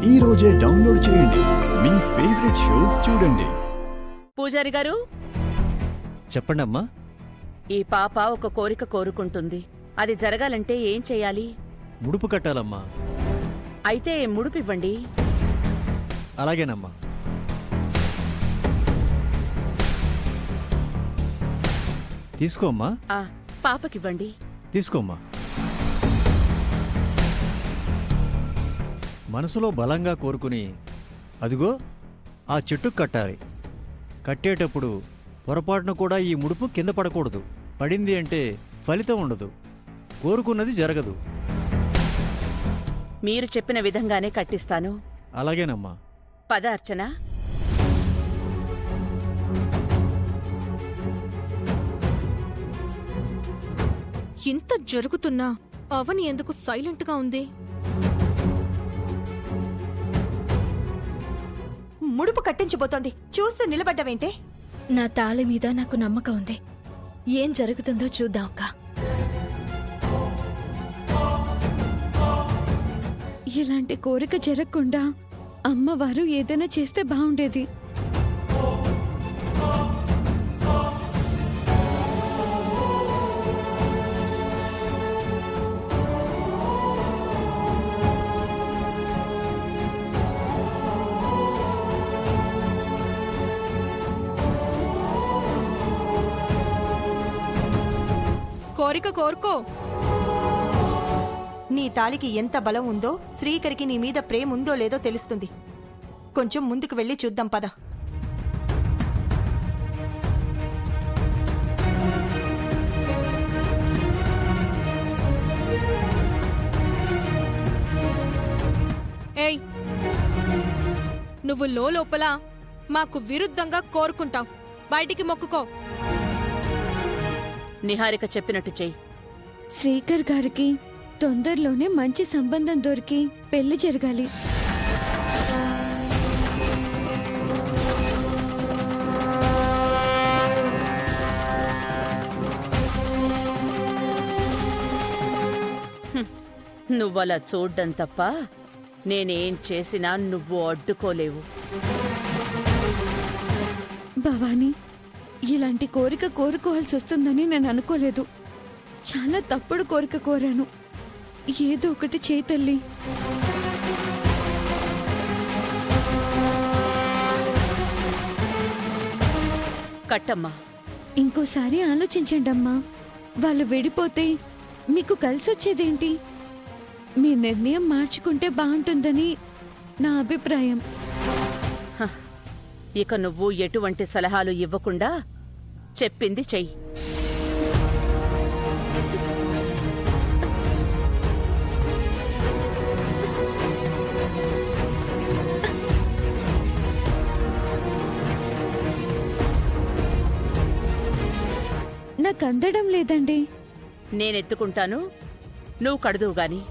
ఈ రోజే డౌన్లోడ్ చేయండి. మీ ఫేవరెట్ షోస్ చూడండి. పూజారి గారు, చెప్పండమ్మా. ఈ పాప ఒక కోరిక కోరుకుంటుంది. అది జరగాలంటే ఏం చెయ్యాలి? ముడుపు కట్టాలమ్మా. అయితే ముడుపివ్వండి. అలాగేనమ్మా. తీసుకోమ్మా. పాపకివ్వండి. తీసుకోమ్మా. మనసులో బలంగా కోరుకుని అదిగో ఆ చెట్టుకు కట్టాలి. కట్టేటప్పుడు పొరపాటున కూడా ఈ ముడుపు కింద పడకూడదు. పడింది అంటే ఫలితం ఉండదు, కోరుకున్నది జరగదు. మీరు చెప్పిన విధంగానే కట్టిస్తాను. అలాగేనమ్మా. పద అర్చన. ఇంత జరుగుతున్నా అవని ఎందుకు సైలెంట్గా ఉంది? ముడుపు కట్టించబోతోంది, చూస్తూ నిలబడ్డవేంటే? నా తాళి మీద నాకు నమ్మకం ఉంది. ఏం జరుగుతుందో చూద్దాం అక్క. ఇలాంటి కోరిక జరగకుండా అమ్మవారు ఏదైనా చేస్తే బాగుండేది. కోరిక కోరుకో. నీ తాళికి ఎంత బలం ఉందో, శ్రీకరికి నీ మీద ప్రేమ ఉందో లేదో తెలుస్తుంది. కొంచెం ముందుకు వెళ్ళి చూద్దాం పద. ఏయ్, నువ్వు లోపల మాకు విరుద్ధంగా కోరుకుంటావు. బయటికి మొక్కుకో. నిహారిక చెప్పినట్టు చెయ్యి. శ్రీకర్ గారికి తొందరలోనే మంచి సంబంధం దొరికి పెళ్లి జరగాలి. నువ్వలా చూడ్డం తప్ప నేనేం చేసినా నువ్వు అడ్డుకోలేవు. భవానీ, ఇలాంటి కోరిక కోరుకోవాల్సి వస్తుందని నేను అనుకోలేదు. చాలా తప్పుడు కోరిక కోరాను. ఏదో ఒకటి చేయి తల్లి. కట్టమ్మా. ఇంకోసారి ఆలోచించండి అమ్మా. వాళ్ళు విడిపోతే మీకు కలిసొచ్చేదేంటి? మీ నిర్ణయం మార్చుకుంటే బాగుంటుందని నా అభిప్రాయం. ఇక నువ్వు ఎటువంటి సలహాలు ఇవ్వకుండా చెప్పింది చెయ్యి. నాకు అందడం లేదండి. నేనెత్తుకుంటాను, నువ్వు కడదువు గాని.